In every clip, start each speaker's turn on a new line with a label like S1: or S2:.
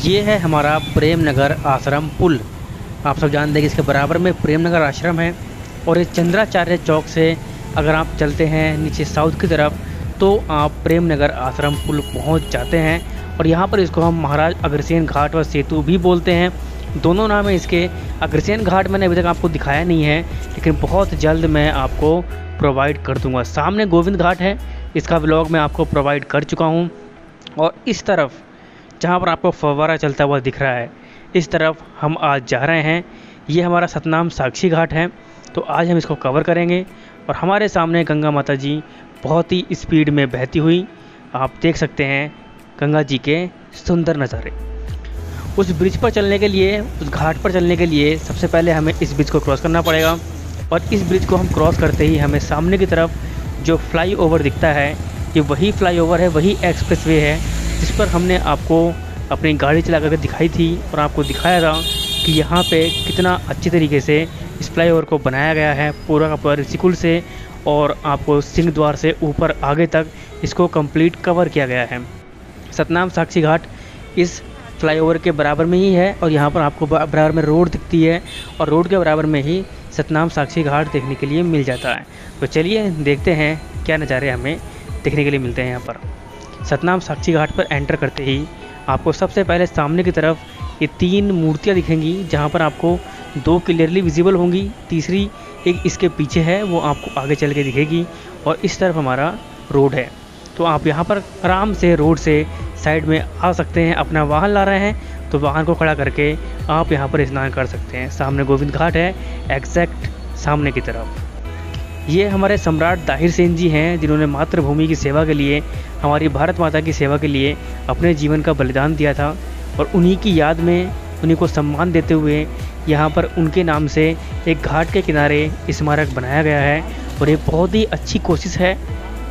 S1: ये है हमारा प्रेम नगर आश्रम पुल। आप सब जानते हैं कि इसके बराबर में प्रेम नगर आश्रम है और इस चंद्राचार्य चौक से अगर आप चलते हैं नीचे साउथ की तरफ तो आप प्रेम नगर आश्रम पुल पहुंच जाते हैं। और यहाँ पर इसको हम महाराज अग्रसेन घाट व सेतु भी बोलते हैं। दोनों नाम है इसके। अग्रसेन घाट मैंने अभी तक आपको दिखाया नहीं है, लेकिन बहुत जल्द मैं आपको प्रोवाइड कर दूँगा। सामने गोविंद घाट है, इसका व्लॉग मैं आपको प्रोवाइड कर चुका हूँ। और इस तरफ जहाँ पर आपको फव्वारा चलता हुआ दिख रहा है, इस तरफ हम आज जा रहे हैं। ये हमारा सतनाम साक्षी घाट है, तो आज हम इसको कवर करेंगे। और हमारे सामने गंगा माता जी बहुत ही स्पीड में बहती हुई आप देख सकते हैं गंगा जी के सुंदर नज़ारे। उस ब्रिज पर चलने के लिए, उस घाट पर चलने के लिए सबसे पहले हमें इस ब्रिज को क्रॉस करना पड़ेगा। और इस ब्रिज को हम क्रॉस करते ही हमें सामने की तरफ जो फ्लाईओवर दिखता है, ये वही फ्लाईओवर है, वही एक्सप्रेसवे है जिस पर हमने आपको अपनी गाड़ी चला कर दिखाई थी और आपको दिखाया था कि यहाँ पे कितना अच्छी तरीके से इस फ्लाईओवर को बनाया गया है, पूरा का पूरा ऋषिकुल से और आपको सिंह द्वार से ऊपर आगे तक इसको कंप्लीट कवर किया गया है। सतनाम साक्षी घाट इस फ्लाईओवर के बराबर में ही है और यहाँ पर आपको बराबर में रोड दिखती है और रोड के बराबर में ही सतनाम साक्षी घाट देखने के लिए मिल जाता है। तो चलिए देखते हैं क्या नज़ारे हमें देखने के लिए मिलते हैं यहाँ पर। सतनाम साक्षी घाट पर एंटर करते ही आपको सबसे पहले सामने की तरफ ये 3 मूर्तियाँ दिखेंगी, जहाँ पर आपको 2 क्लियरली विजिबल होंगी, तीसरी एक इसके पीछे है, वो आपको आगे चल के दिखेगी। और इस तरफ हमारा रोड है, तो आप यहाँ पर आराम से रोड से साइड में आ सकते हैं। अपना वाहन ला रहे हैं तो वाहन को खड़ा करके आप यहाँ पर स्नान कर सकते हैं। सामने गोविंद घाट है, एग्जैक्ट सामने की तरफ। ये हमारे सम्राट दाहिर सेन जी हैं, जिन्होंने मातृभूमि की सेवा के लिए, हमारी भारत माता की सेवा के लिए अपने जीवन का बलिदान दिया था। और उन्हीं की याद में, उन्हीं को सम्मान देते हुए यहाँ पर उनके नाम से एक घाट के किनारे स्मारक बनाया गया है। और ये बहुत ही अच्छी कोशिश है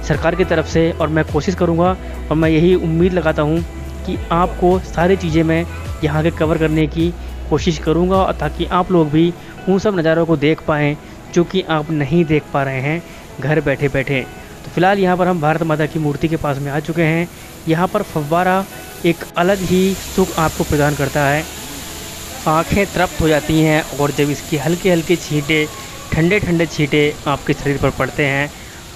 S1: सरकार की तरफ से, और मैं कोशिश करूँगा और मैं यही उम्मीद लगाता हूँ कि आपको सारी चीज़ें मैं यहाँ के कवर करने की कोशिश करूँगा, ताकि आप लोग भी उन सब नज़ारों को देख पाएँ जो कि आप नहीं देख पा रहे हैं घर बैठे बैठे। तो फिलहाल यहाँ पर हम भारत माता की मूर्ति के पास में आ चुके हैं। यहाँ पर फव्वारा एक अलग ही सुख आपको प्रदान करता है, आंखें तृप्त हो जाती हैं। और जब इसकी हल्के हल्के छींटे, ठंडे ठंडे छींटे आपके शरीर पर पड़ते हैं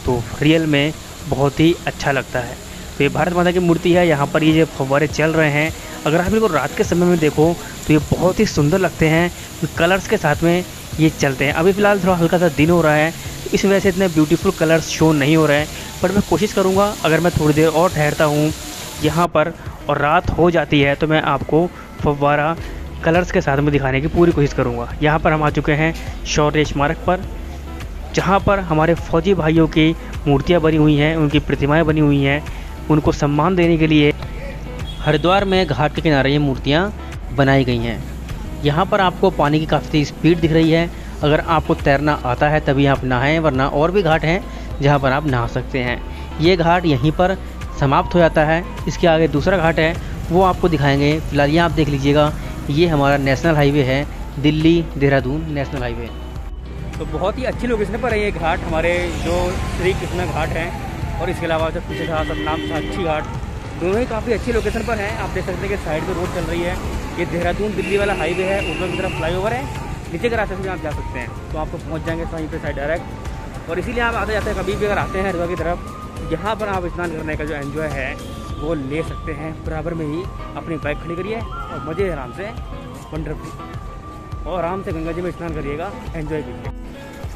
S1: तो रियल में बहुत ही अच्छा लगता है। तो ये भारत माता की मूर्ति है, यहाँ पर ये जो फव्वारे चल रहे हैं, अगर आप इनको रात के समय में देखो तो ये बहुत ही सुंदर लगते हैं, कलर्स के साथ में ये चलते हैं। अभी फ़िलहाल थोड़ा हल्का सा दिन हो रहा है, इस वजह से इतने ब्यूटीफुल कलर्स शो नहीं हो रहे हैं, पर मैं कोशिश करूँगा अगर मैं थोड़ी देर और ठहरता हूँ यहाँ पर और रात हो जाती है तो मैं आपको फव्वारा कलर्स के साथ में दिखाने की पूरी कोशिश करूँगा। यहाँ पर हम आ चुके हैं शौर्य स्मारक पर, जहाँ पर हमारे फौजी भाइयों की मूर्तियाँ बनी हुई हैं, उनकी प्रतिमाएँ बनी हुई हैं। उनको सम्मान देने के लिए हरिद्वार में घाट के किनारे ये मूर्तियाँ बनाई गई हैं। यहाँ पर आपको पानी की काफ़ी स्पीड दिख रही है। अगर आपको तैरना आता है तभी आप नहाएं, वरना और भी घाट हैं जहाँ पर आप नहा सकते हैं। ये घाट यहीं पर समाप्त हो जाता है। इसके आगे दूसरा घाट है, वो आपको दिखाएंगे। फिलहाल यहाँ आप देख लीजिएगा, ये हमारा नेशनल हाईवे है, दिल्ली देहरादून नेशनल हाईवे। तो बहुत ही अच्छी लोकेशन पर है ये घाट, हमारे जो श्री कृष्ण घाट हैं। और इसके अलावा जो पीछे था सतनाम साक्षी घाट, दोनों ही काफ़ी अच्छी लोकेशन पर हैं। आप देख सकते हैं कि साइड में रोड चल रही है, ये देहरादून दिल्ली वाला हाईवे है, ऊपर की तरफ फ्लाईओवर है, नीचे के रास्ते से आप जा सकते हैं तो आपको पहुंच जाएंगे वहीं पे साइड डायरेक्ट। और इसीलिए आप आते जाते हैं, कभी भी अगर आते हैं हरिद्वार की तरफ, यहाँ पर आप स्नान करने का जो एंजॉय है वो ले सकते हैं। बराबर में ही अपनी बाइक खड़ी करिए और मज़े आराम से वंडरफुल और आराम से गंगा जी में स्नान करिएगा, एंजॉय कीजिए।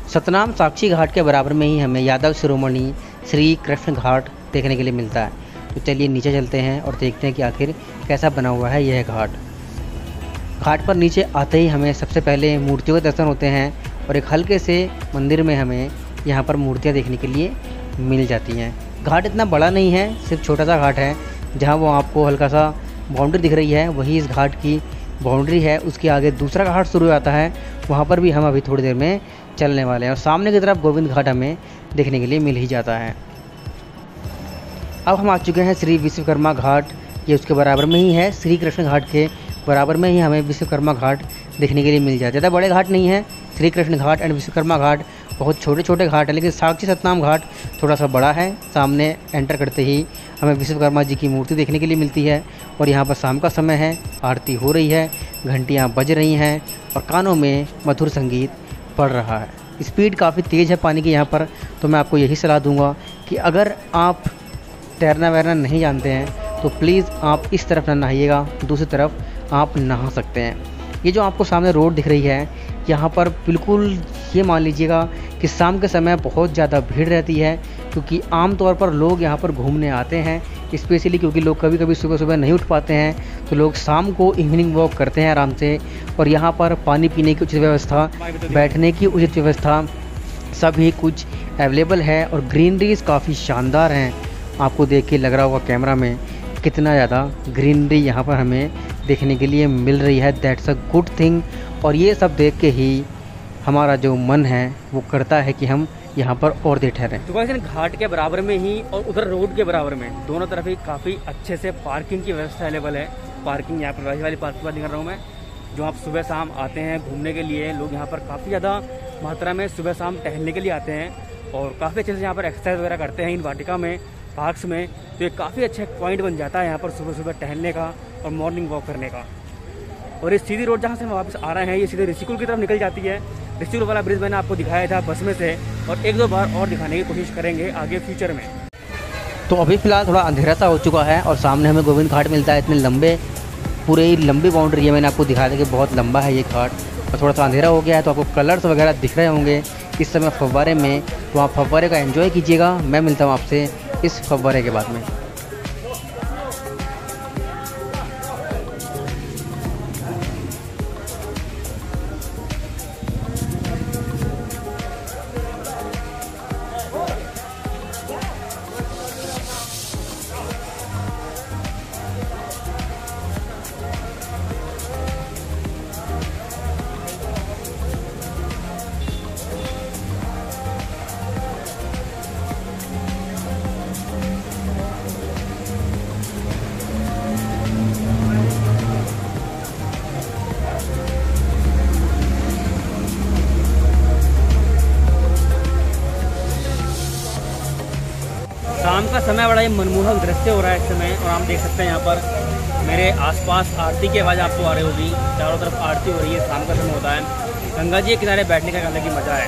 S1: सतनाम साक्षी घाट के बराबर में ही हमें यादव शिरोमणि श्री कृष्ण घाट देखने के लिए मिलता है। तो चलिए नीचे चलते हैं और देखते हैं कि आखिर कैसा बना हुआ है यह घाट। घाट पर नीचे आते ही हमें सबसे पहले मूर्तियों के दर्शन होते हैं और एक हल्के से मंदिर में हमें यहाँ पर मूर्तियाँ देखने के लिए मिल जाती हैं। घाट इतना बड़ा नहीं है, सिर्फ छोटा सा घाट है। जहाँ वो आपको हल्का सा बाउंड्री दिख रही है, वही इस घाट की बाउंड्री है। उसके आगे दूसरा घाट शुरू हो जाता है, वहाँ पर भी हम अभी थोड़ी देर में चलने वाले हैं। और सामने की तरफ गोविंद घाट हमें देखने के लिए मिल ही जाता है। अब हम आ चुके हैं श्री विश्वकर्मा घाट, ये उसके बराबर में ही है। श्री कृष्ण घाट के बराबर में ही हमें विश्वकर्मा घाट देखने के लिए मिल जाता है। ज़्यादा बड़े घाट नहीं है, श्री कृष्ण घाट एंड विश्वकर्मा घाट बहुत छोटे छोटे घाट हैं, लेकिन साक्षी सतनाम घाट थोड़ा सा बड़ा है। सामने एंटर करते ही हमें विश्वकर्मा जी की मूर्ति देखने के लिए मिलती है और यहाँ पर शाम का समय है, आरती हो रही है, घंटियाँ बज रही हैं और कानों में मधुर संगीत पड़ रहा है। स्पीड काफ़ी तेज़ है पानी की यहाँ पर, तो मैं आपको यही सलाह दूंगा कि अगर आप तैरना वैरना नहीं जानते हैं तो प्लीज़ आप इस तरफ ना नहाइएगा, दूसरी तरफ आप नहा सकते हैं। ये जो आपको सामने रोड दिख रही है, यहाँ पर बिल्कुल ये मान लीजिएगा कि शाम के समय बहुत ज़्यादा भीड़ रहती है, क्योंकि आम तौर पर लोग यहाँ पर घूमने आते हैं, स्पेशली क्योंकि लोग कभी कभी सुबह सुबह नहीं उठ पाते हैं, तो लोग शाम को इवनिंग वॉक करते हैं आराम से। और यहाँ पर पानी पीने की उचित व्यवस्था, बैठने की उचित व्यवस्था, सभी कुछ अवेलेबल है और ग्रीनरीज काफ़ी शानदार हैं। आपको देख के लग रहा होगा कैमरा में कितना ज़्यादा ग्रीनरी यहाँ पर हमें देखने के लिए मिल रही है। That's a good thing. और ये सब देख के ही हमारा जो मन है वो करता है कि हम यहाँ पर और देर ठहरें। तो वैसे घाट के बराबर में ही और उधर रोड के बराबर में दोनों तरफ ही काफ़ी अच्छे से पार्किंग की व्यवस्था अवेलेबल है। पार्किंग यहाँ पर वैसी वाली पार्किंग बात नहीं कर रहा हूँ मैं, जो आप सुबह शाम आते हैं घूमने के लिए, लोग यहाँ पर काफ़ी ज़्यादा मात्रा में सुबह शाम टहलने के लिए आते हैं और काफ़ी अच्छे से यहाँ पर एक्सरसाइज वगैरह करते हैं इन वाटिका में, पार्क्स में। तो ये काफ़ी अच्छा पॉइंट बन जाता है यहाँ पर सुबह सुबह टहलने का और मॉर्निंग वॉक करने का। और ये सीधी रोड जहाँ से हम वापस आ रहे हैं, ये सीधे ऋषिकुल की तरफ निकल जाती है। ऋषिकुल वाला ब्रिज मैंने आपको दिखाया था बस में से, और एक दो बार और दिखाने की कोशिश करेंगे आगे फ्यूचर में। तो अभी फ़िलहाल थोड़ा अंधेरा सा हो चुका है और सामने हमें गोविंद घाट मिलता है। इतने लंबे, पूरी लंबी बाउंड्री है, मैंने आपको दिखाया था कि बहुत लंबा है ये घाट। और थोड़ा सा अंधेरा हो गया है तो आपको कलर्स वगैरह दिख रहे होंगे इस समय फव्वारे में, तो आप फव्वारे का एंजॉय कीजिएगा। मैं मिलता हूँ आपसे इस फव्वारे के बाद में। शाम का समय बड़ा ही मनमोहक दृश्य हो रहा है इस समय, और आप देख सकते हैं यहाँ पर मेरे आसपास आरती की आवाज़ आपको आ रही होगी। चारों तरफ आरती हो रही है, शाम का समय होता है। गंगा जी के किनारे बैठने का अलग ही मज़ा है।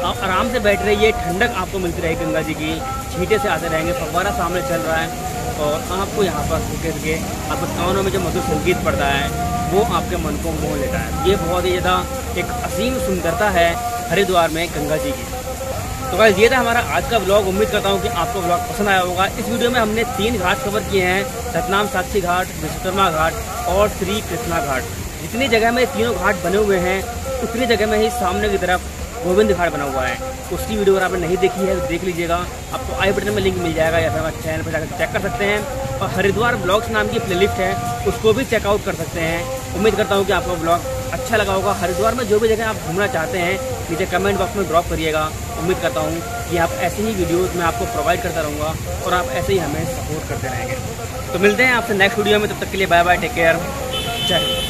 S1: आप आराम से बैठ रहिए, ठंडक आपको मिलती रहेगी, गंगा जी की छींटे से आते रहेंगे, फव्वारा सामने चल रहा है और आपको यहाँ पर रुके रुके आपको कानों में जो मधुर संगीत पड़ता है वो आपके मन को मोह लेता है। ये बहुत ही ज़्यादा एक असीम सुंदरता है हरिद्वार में गंगा जी की। तो गाइस ये था हमारा आज का व्लॉग। उम्मीद करता हूँ कि आपको व्लॉग पसंद आया होगा। इस वीडियो में हमने 3 घाट कवर किए हैं, सतनाम साक्षी घाट, विश्वकर्मा घाट और श्री कृष्णा घाट। जितनी जगह में तीनों घाट बने हुए हैं उतनी जगह में ही सामने की तरफ गोविंद घाट बना हुआ है। उसकी वीडियो अगर आपने नहीं देखी है तो देख लीजिएगा, आपको आई बटन में लिंक मिल जाएगा या फिर हमारे चैनल पर जाकर चेक कर सकते हैं। और हरिद्वार ब्लॉग्स नाम की प्लेलिस्ट है, उसको भी चेकआउट कर सकते हैं। उम्मीद करता हूँ कि आपको ब्लॉग अच्छा लगा होगा। हरिद्वार में जो भी जगह आप घूमना चाहते हैं नीचे कमेंट बॉक्स में ड्रॉप करिएगा। उम्मीद करता हूँ कि आप ऐसे ही वीडियोज़ मैं आपको प्रोवाइड करता रहूँगा और आप ऐसे ही हमें सपोर्ट करते रहेंगे। तो मिलते हैं आपसे नेक्स्ट वीडियो में, तब तक के लिए बाय बाय, टेक केयर, जय हिंद।